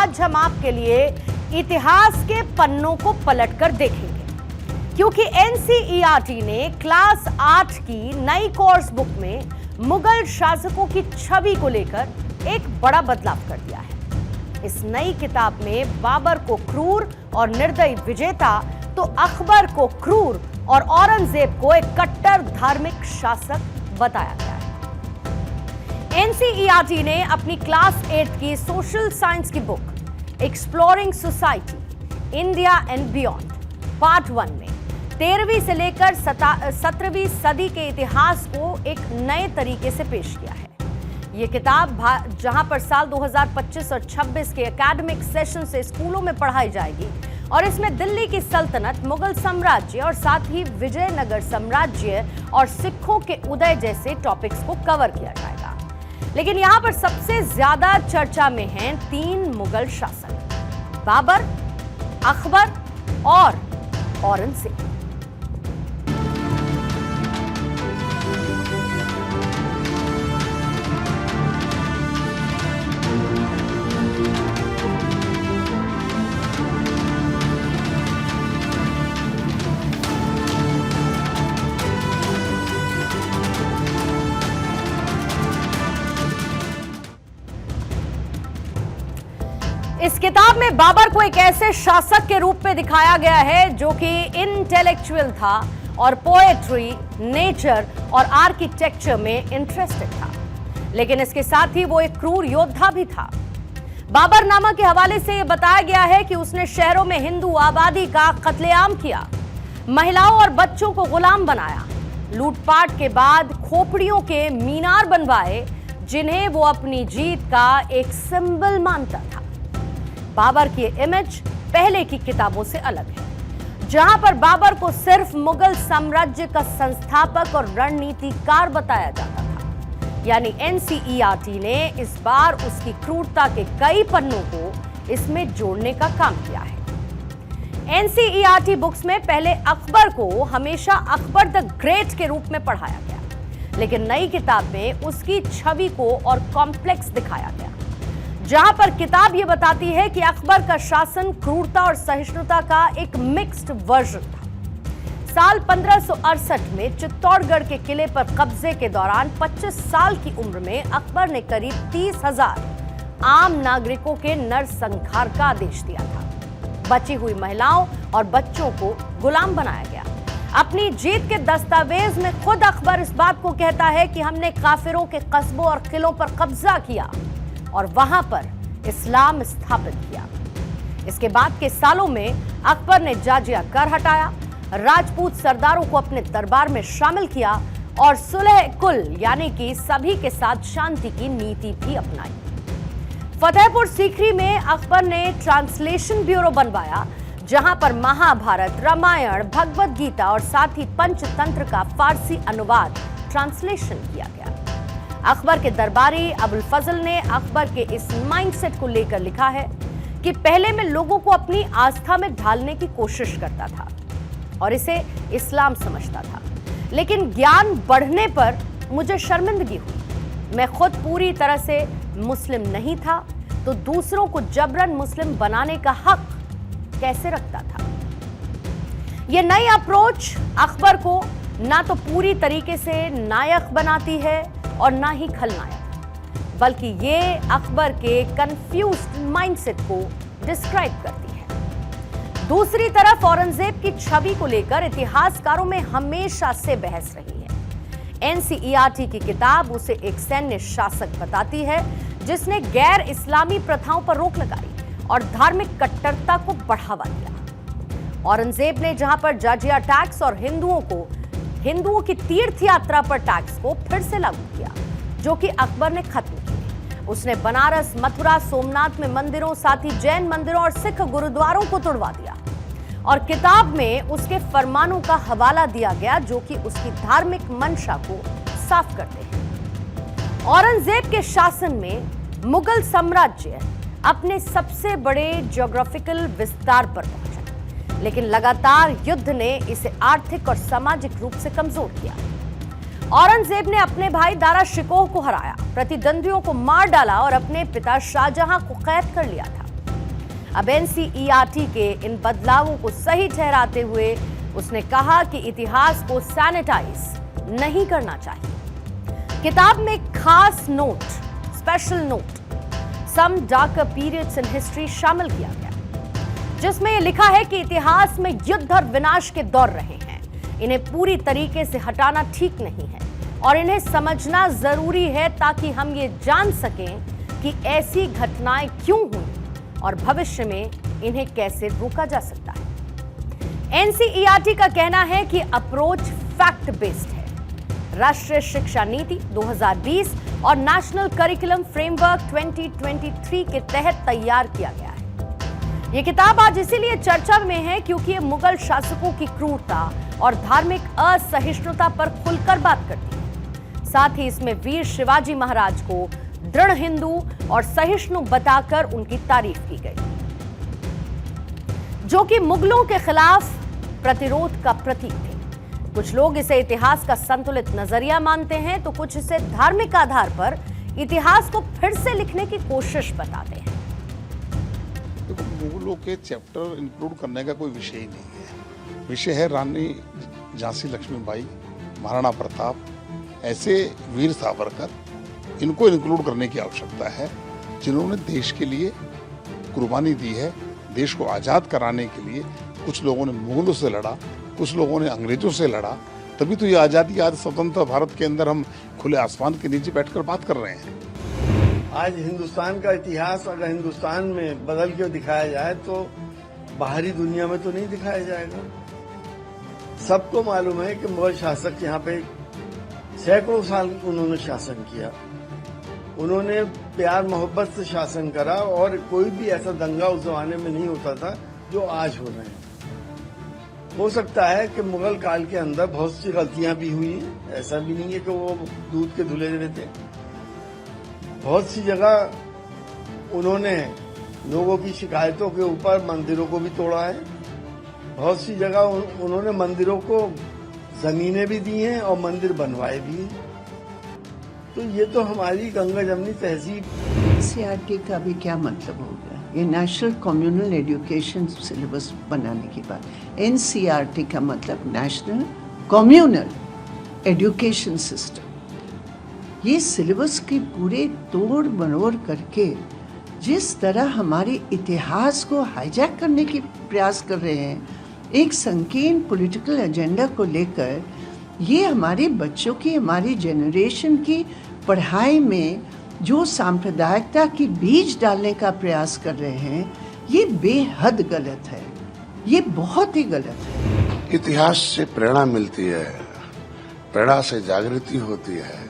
आज हम आपके लिए इतिहास के पन्नों को पलटकर देखेंगे, क्योंकि एनसीईआरटी ने क्लास 8 की नई कोर्स बुक में मुगल शासकों की छवि को लेकर एक बड़ा बदलाव कर दिया है। इस नई किताब में बाबर को क्रूर और निर्दयी विजेता, तो अकबर को क्रूर और औरंगजेब को एक कट्टर धार्मिक शासक बताया गया है। एनसीईआरटी ने अपनी क्लास 8 की सोशल साइंस की book exploring society India and beyond part 1 में 13वीं से लेकर 17वीं सदी के इतिहास को एक नए तरीके से पेश किया है। यह किताब जहां पर साल 2025 और 26 के एकेडमिक सेशन से स्कूलों में पढ़ाई जाएगी और इसमें दिल्ली की सल्तनत, मुगल साम्राज्य और साथ ही विजयनगर साम्राज्य और सिखों के उदय जैसे टॉपिक्स को कवर किया जाएगा। लेकिन यहां पर सबसे ज्यादा चर्चा में हैं 3 मुगल शासक, बाबर, अकबर और औरंगजेब। इस किताब में बाबर को एक ऐसे शासक के रूप में दिखाया गया है जो कि इंटेलेक्चुअल था और पोएट्री, नेचर और आर्किटेक्चर में इंटरेस्टेड था, लेकिन इसके साथ ही वो एक क्रूर योद्धा भी था। बाबरनामा के हवाले से यह बताया गया है कि उसने शहरों में हिंदू आबादी का कत्लेआम किया, महिलाओं और बच्चों को गुलाम बनाया, लूटपाट के बाद खोपड़ियों के मीनार बनवाए जिन्हें वो अपनी जीत का एक सिंबल मानता था। बाबर की इमेज पहले की किताबों से अलग है, जहां पर बाबर को सिर्फ मुगल साम्राज्य का संस्थापक और रणनीतिकार बताया जाता था। यानी एनसीईआरटी ने इस बार उसकी क्रूरता के कई पन्नों को इसमें जोड़ने का काम किया है। एनसीईआरटी बुक्स में पहले अकबर को हमेशा अकबर द ग्रेट के रूप में पढ़ाया गया, लेकिन नई किताब में उसकी छवि को और कॉम्प्लेक्स दिखाया गया, जहां पर किताब यह बताती है कि अकबर का शासन क्रूरता और सहिष्णुता का एक मिक्स्ड वर्जन था। साल 1568 में चित्तौड़गढ़ के किले पर कब्जे के दौरान 25 साल की उम्र में अकबर ने करीब 30,000 आम नागरिकों के नरसंहार का आदेश दिया था। बची हुई महिलाओं और बच्चों को गुलाम बनाया गया। अपनी जीत के दस्तावेज में खुद अकबर इस बात को कहता है कि हमने काफिरों के कस्बों और किलों पर कब्जा किया और वहां पर इस्लाम स्थापित किया। इसके बाद के सालों में अकबर ने जाजिया कर हटाया, राजपूत सरदारों को अपने दरबार में शामिल किया और सुलह कुल यानी कि सभी के साथ शांति की नीति भी अपनाई। फतेहपुर सीकरी में अकबर ने ट्रांसलेशन ब्यूरो बनवाया, जहां पर महाभारत, रामायण, भगवद गीता और साथ ही पंचतंत्र का फारसी अनुवाद ट्रांसलेशन किया गया। अकबर के दरबारी अबुल फजल ने अकबर के इस माइंडसेट को लेकर लिखा है कि पहले मैं लोगों को अपनी आस्था में ढालने की कोशिश करता था और इसे इस्लाम समझता था, लेकिन ज्ञान बढ़ने पर मुझे शर्मिंदगी हुई। मैं खुद पूरी तरह से मुस्लिम नहीं था, तो दूसरों को जबरन मुस्लिम बनाने का हक कैसे रखता था। यह नई अप्रोच अकबर को ना तो पूरी तरीके से नायक बनाती है और ना ही खलनायक, बल्कि ये अकबर के कंफ्यूज्ड माइंडसेट को डिस्क्राइब करती है। दूसरी तरफ औरंगजेब की छवि को लेकर इतिहासकारों में हमेशा से बहस रही है। एनसीईआरटी की किताब उसे एक सैन्य शासक बताती है जिसने गैर इस्लामी प्रथाओं पर रोक लगाई और धार्मिक कट्टरता को बढ़ावा दिया। औरंगजेब ने जहां पर जाजिया टैक्स और हिंदुओं की तीर्थ यात्रा पर टैक्स को फिर से लागू किया, जो कि अकबर ने खत्म किया। उसने बनारस, मथुरा, सोमनाथ में मंदिरों, साथ ही जैन मंदिरों और सिख गुरुद्वारों को तोड़वा दिया और किताब में उसके फरमानों का हवाला दिया गया जो कि उसकी धार्मिक मंशा को साफ करते हैं। औरंगजेब के शासन में मुगल साम्राज्य अपने सबसे बड़े ज्योग्राफिकल विस्तार पर पहुंचा, लेकिन लगातार युद्ध ने इसे आर्थिक और सामाजिक रूप से कमजोर किया। औरंगजेब ने अपने भाई दारा शिकोह को हराया, प्रतिद्वंदियों को मार डाला और अपने पिता शाहजहां को कैद कर लिया था। अब एनसीईआरटी के इन बदलावों को सही ठहराते हुए उसने कहा कि इतिहास को सैनिटाइज नहीं करना चाहिए। किताब में खास note, special note, some darker periods in history शामिल किया गया, जिसमें यह लिखा है कि इतिहास में युद्ध और विनाश के दौर रहे हैं, इन्हें पूरी तरीके से हटाना ठीक नहीं है और इन्हें समझना जरूरी है ताकि हम ये जान सकें कि ऐसी घटनाएं क्यों हुई और भविष्य में इन्हें कैसे रोका जा सकता है। एनसीईआरटी का कहना है कि अप्रोच फैक्ट बेस्ड है। राष्ट्रीय शिक्षा नीति 2020 और नेशनल करिकुलम फ्रेमवर्क 2023 के तहत तैयार किया गया है। यह किताब आज इसीलिए चर्चा में है क्योंकि ये मुगल शासकों की क्रूरता और धार्मिक असहिष्णुता पर खुलकर बात करती है। साथ ही इसमें वीर शिवाजी महाराज को दृढ़ हिंदू और सहिष्णु बताकर उनकी तारीफ की गई, जो कि मुगलों के खिलाफ प्रतिरोध का प्रतीक थे। कुछ लोग इसे इतिहास का संतुलित नजरिया मानते हैं तो कुछ इसे धार्मिक आधार पर इतिहास को फिर से लिखने की कोशिश बताते हैं। देखो, मुगलों के चैप्टर इंक्लूड करने का कोई विषय ही नहीं है। विषय है रानी झांसी लक्ष्मीबाई, महाराणा प्रताप, ऐसे वीर सावरकर, इनको इंक्लूड करने की आवश्यकता है जिन्होंने देश के लिए कुर्बानी दी है। देश को आज़ाद कराने के लिए कुछ लोगों ने मुगलों से लड़ा, कुछ लोगों ने अंग्रेजों से लड़ा, तभी तो ये आज़ादी, आज स्वतंत्र भारत के अंदर हम खुले आसमान के नीचे बैठकर बात कर रहे हैं। आज हिंदुस्तान का इतिहास अगर हिंदुस्तान में बदल के दिखाया जाए तो बाहरी दुनिया में तो नहीं दिखाया जाएगा। सबको मालूम है कि मुगल शासक यहाँ पे सैकड़ों साल उन्होंने शासन किया, उन्होंने प्यार मोहब्बत से शासन करा और कोई भी ऐसा दंगा उस जमाने में नहीं होता था जो आज हो रहे हैं। हो सकता है कि मुगल काल के अंदर बहुत सी गलतियां भी हुई हैं, ऐसा भी नहीं है कि वो दूध के धुले रहते। बहुत सी जगह उन्होंने लोगों की शिकायतों के ऊपर मंदिरों को भी तोड़ा है, बहुत सी जगह उन्होंने मंदिरों को जमीनें भी दी हैं और मंदिर बनवाए भी हैं। तो ये तो हमारी गंगा जमनी तहजीब। एनसीईआरटी का भी क्या मतलब हो गया? ये नेशनल कम्युनल एजुकेशन सिलेबस बनाने की बात। एनसीईआरटी का मतलब नेशनल कम्युनल एजुकेशन सिस्टम। ये सिलेबस की पूरे तोड़ मरोड़ करके जिस तरह हमारे इतिहास को हाईजैक करने की प्रयास कर रहे हैं, एक संकीर्ण पॉलिटिकल एजेंडा को लेकर, ये हमारे बच्चों की, हमारी जनरेशन की पढ़ाई में जो सांप्रदायिकता की बीज डालने का प्रयास कर रहे हैं, ये बेहद गलत है, ये बहुत ही गलत है। इतिहास से प्रेरणा मिलती है, प्रेरणा से जागृति होती है।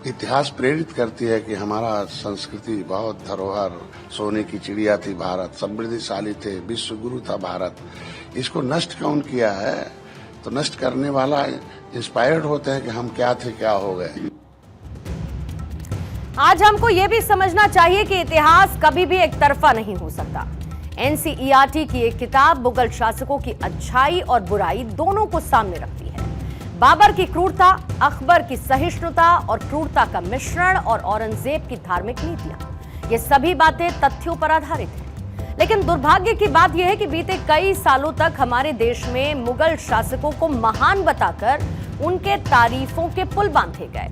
इतिहास प्रेरित करती है कि हमारा संस्कृति बहुत धरोहर, सोने की चिड़िया थी भारत, समृद्धिशाली थे, विश्व गुरु था भारत। इसको नष्ट कौन किया है? तो नष्ट करने वाला इंस्पायर्ड होते हैं कि हम क्या थे, क्या हो गए। आज हमको यह भी समझना चाहिए कि इतिहास कभी भी एक तरफा नहीं हो सकता। एनसीईआरटी की एक किताब मुगल शासकों की अच्छाई और बुराई दोनों को सामने रखती है। बाबर की क्रूरता, अकबर की सहिष्णुता और क्रूरता का मिश्रण और औरंगजेब की धार्मिक नीतियां, ये सभी बातें तथ्यों पर आधारित हैं। लेकिन दुर्भाग्य की बात यह है कि बीते कई सालों तक हमारे देश में मुगल शासकों को महान बताकर उनके तारीफों के पुल बांधे गए।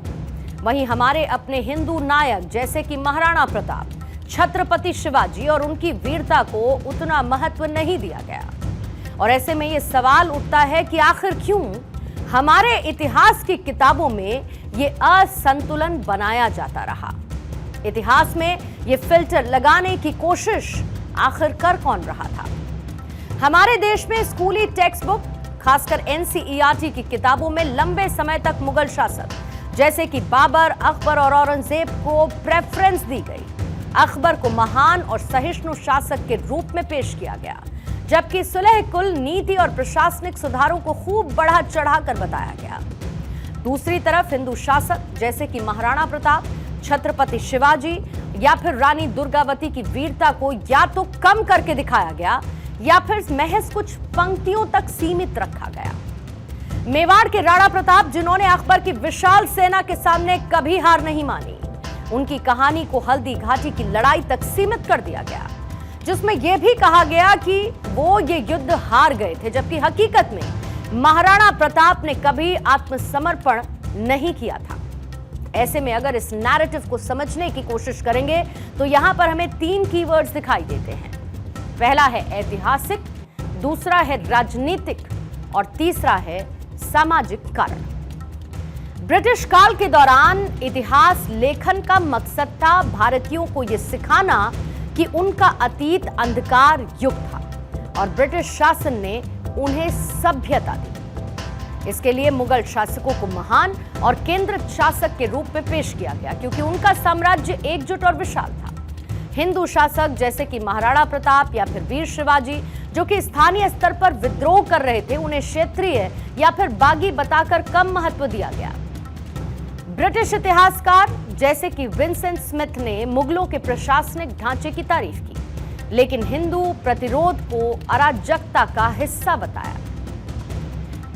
वहीं हमारे अपने हिंदू नायक जैसे कि महाराणा प्रताप, छत्रपति शिवाजी और उनकी वीरता को उतना महत्व नहीं दिया गया। और ऐसे में ये सवाल उठता है कि आखिर क्यों हमारे इतिहास की किताबों में ये असंतुलन बनाया जाता रहा। इतिहास में ये फिल्टर लगाने की कोशिश आखिर कर कौन रहा था? हमारे देश में स्कूली टेक्स्ट बुक, खासकर एनसीईआरटी की किताबों में लंबे समय तक मुगल शासक जैसे कि बाबर, अकबर और औरंगजेब को प्रेफरेंस दी गई। अकबर को महान और सहिष्णु शासक के रूप में पेश किया गया, जबकि सुलह कुल नीति और प्रशासनिक सुधारों को खूब बढ़ा चढ़ाकर बताया गया। दूसरी तरफ हिंदू शासक जैसे कि महाराणा प्रताप, छत्रपति शिवाजी या फिर रानी दुर्गावती की वीरता को या तो कम करके दिखाया गया या फिर महज कुछ पंक्तियों तक सीमित रखा गया। मेवाड़ के राणा प्रताप, जिन्होंने अकबर की विशाल सेना के सामने कभी हार नहीं मानी, उनकी कहानी को हल्दी घाटी की लड़ाई तक सीमित कर दिया गया। जिसमें यह भी कहा गया कि वो ये युद्ध हार गए थे, जबकि हकीकत में महाराणा प्रताप ने कभी आत्मसमर्पण नहीं किया था। ऐसे में अगर इस नैरेटिव को समझने की कोशिश करेंगे तो यहां पर हमें 3 कीवर्ड्स दिखाई देते हैं। पहला है ऐतिहासिक, दूसरा है राजनीतिक और तीसरा है सामाजिक कारण। ब्रिटिश काल के दौरान इतिहास लेखन का मकसद था भारतीयों को यह सिखाना कि उनका अतीत अंधकार युग था और ब्रिटिश शासन ने उन्हें सभ्यता दी। इसके लिए मुगल शासकों को महान और केंद्रित शासक के रूप में पेश किया गया, क्योंकि उनका साम्राज्य एकजुट और विशाल था। हिंदू शासक जैसे कि महाराणा प्रताप या फिर वीर शिवाजी, जो कि स्थानीय स्तर पर विद्रोह कर रहे थे, उन्हें क्षेत्रीय या फिर बागी बताकर कम महत्व दिया गया। ब्रिटिश इतिहासकार जैसे कि विंसेंट स्मिथ ने मुगलों के प्रशासनिक ढांचे की तारीफ की, लेकिन हिंदू प्रतिरोध को अराजकता का हिस्सा बताया।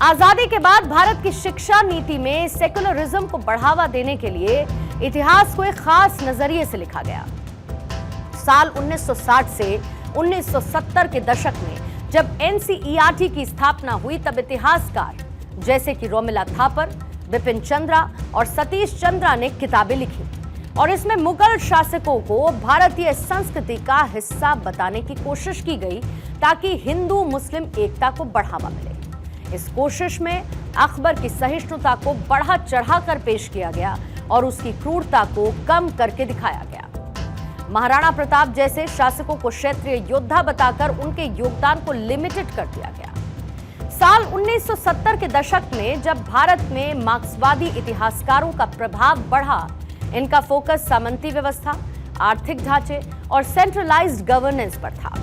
आजादी के बाद भारत की शिक्षा नीति में सेकुलरिज्म को बढ़ावा देने के लिए इतिहास को एक खास नजरिए से लिखा गया। साल 1960 से 1970 के दशक में जब एनसीईआरटी की स्थापना हुई, तब इतिहासकार जैसे कि रोमिला थापर, बिपिन चंद्रा और सतीश चंद्रा ने किताबें लिखी और इसमें मुगल शासकों को भारतीय संस्कृति का हिस्सा बताने की कोशिश की गई ताकि हिंदू मुस्लिम एकता को बढ़ावा मिले। इस कोशिश में अकबर की सहिष्णुता को बढ़ा चढ़ाकर पेश किया गया और उसकी क्रूरता को कम करके दिखाया गया। महाराणा प्रताप जैसे शासकों को क्षेत्रीय योद्धा बताकर उनके योगदान को लिमिटेड कर दिया गया। साल 1970 के दशक में जब भारत में मार्क्सवादी इतिहासकारों का प्रभाव बढ़ा, इनका फोकस सामंती व्यवस्था, आर्थिक ढांचे और सेंट्रलाइज्ड गवर्नेंस पर था।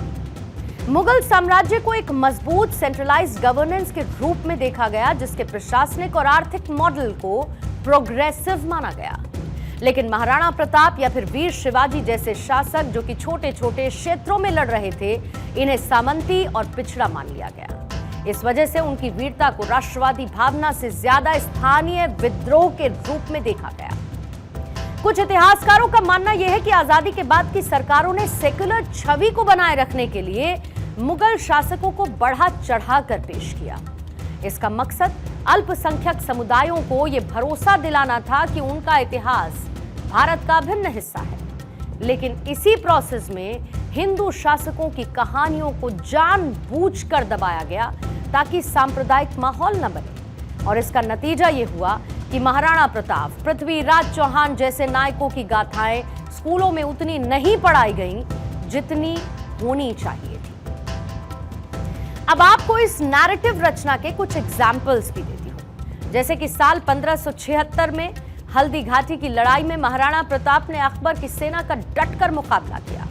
मुगल साम्राज्य को एक मजबूत सेंट्रलाइज्ड गवर्नेंस के रूप में देखा गया, जिसके प्रशासनिक और आर्थिक मॉडल को प्रोग्रेसिव माना गया। लेकिन महाराणा प्रताप या फिर वीर शिवाजी जैसे शासक, जो कि छोटे छोटे क्षेत्रों में लड़ रहे थे, इन्हें सामंती और पिछड़ा मान लिया गया। इस वजह से उनकी वीरता को राष्ट्रवादी भावना से ज्यादा स्थानीय विद्रोह के रूप में देखा गया। कुछ इतिहासकारों का मानना यह है कि आजादी के बाद की सरकारों ने सेक्युलर छवि को बनाए रखने के लिए मुगल शासकों को बढ़ा चढ़ाकर पेश किया। इसका मकसद अल्पसंख्यक समुदायों को यह भरोसा दिलाना था कि उनका इतिहास भारत का अभिन्न हिस्सा है। लेकिन इसी प्रोसेस में हिंदू शासकों की कहानियों को जानबूझकर दबाया गया ताकि सांप्रदायिक माहौल न बने और इसका नतीजा यह हुआ कि महाराणा प्रताप, पृथ्वीराज चौहान जैसे नायकों की गाथाएं स्कूलों में उतनी नहीं पढ़ाई गईं जितनी होनी चाहिए थी। अब आपको इस नैरेटिव रचना के कुछ एग्जाम्पल्स भी देती हूं, जैसे कि साल 1576 में हल्दी घाटी की लड़ाई में महाराणा प्रताप ने अकबर की सेना का डटकर मुकाबला किया।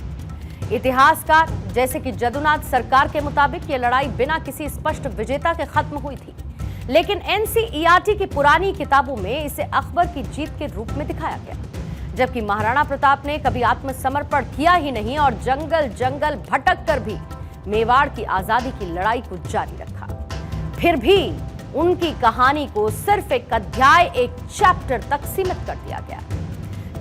इतिहासकार जैसे कि जदुनाथ सरकार के मुताबिक यह लड़ाई बिना किसी स्पष्ट विजेता के खत्म हुई थी, लेकिन एनसीईआरटी की पुरानी किताबों में इसे अकबर की जीत के रूप में दिखाया गया, जबकि महाराणा प्रताप ने कभी आत्मसमर्पण किया ही नहीं और जंगल जंगल भटक कर भी मेवाड़ की आजादी की लड़ाई को जारी रखा। फिर भी उनकी कहानी को सिर्फ एक अध्याय, एक चैप्टर तक सीमित कर दिया गया।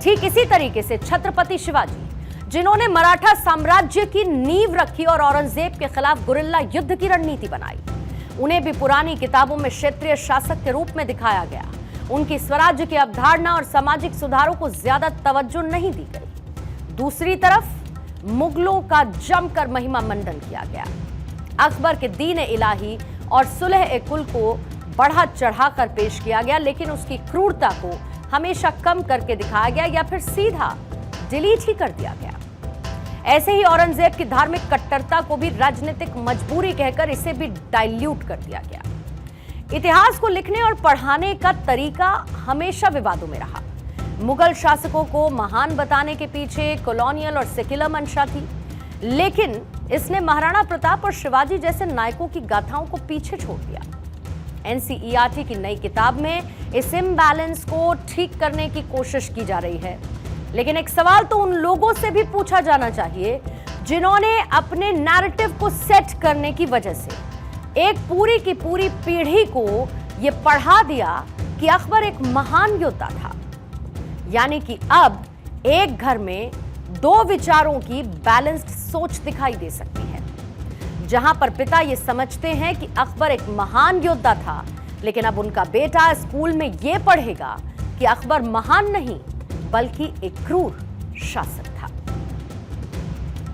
ठीक इसी तरीके से छत्रपति शिवाजी, जिन्होंने मराठा साम्राज्य की नींव रखी और औरंगजेब के खिलाफ गुरिल्ला युद्ध की रणनीति बनाई, उन्हें भी पुरानी किताबों में क्षेत्रीय शासक के रूप में दिखाया गया। उनकी स्वराज्य की अवधारणा और सामाजिक सुधारों को ज्यादा तवज्जो नहीं दी गई। दूसरी तरफ मुगलों का जमकर महिमा मंडन किया गया। अकबर के दीन इलाही और सुलह कुल को बढ़ा चढ़ाकर पेश किया गया, लेकिन उसकी क्रूरता को हमेशा कम करके दिखाया गया या फिर सीधा डिलीट ही कर दिया गया। ऐसे ही औरंगजेब की धार्मिक कट्टरता को भी राजनीतिक मजबूरी कहकर इसे भी डाइल्यूट कर दिया गया। इतिहास को लिखने और पढ़ाने का तरीका हमेशा विवादों में रहा। मुगल शासकों को महान बताने के पीछे कॉलोनियल और सेक्युलर मंशा थी, लेकिन इसने महाराणा प्रताप और शिवाजी जैसे नायकों की गाथाओं को पीछे छोड़ दिया। एनसीईआरटी की नई किताब में इस इम्बैलेंस को ठीक करने की कोशिश की जा रही है, लेकिन एक सवाल तो उन लोगों से भी पूछा जाना चाहिए जिन्होंने अपने नैरेटिव को सेट करने की वजह से एक पूरी की पूरी पीढ़ी को यह पढ़ा दिया कि अकबर एक महान योद्धा था। यानी कि अब एक घर में दो विचारों की बैलेंस्ड सोच दिखाई दे सकती है। जहां पर पिता ये समझते हैं कि अकबर एक महान योद्धा था, लेकिन अब उनका बेटा स्कूल में ये पढ़ेगा कि अकबर महान नहीं बल्कि एक क्रूर शासक था।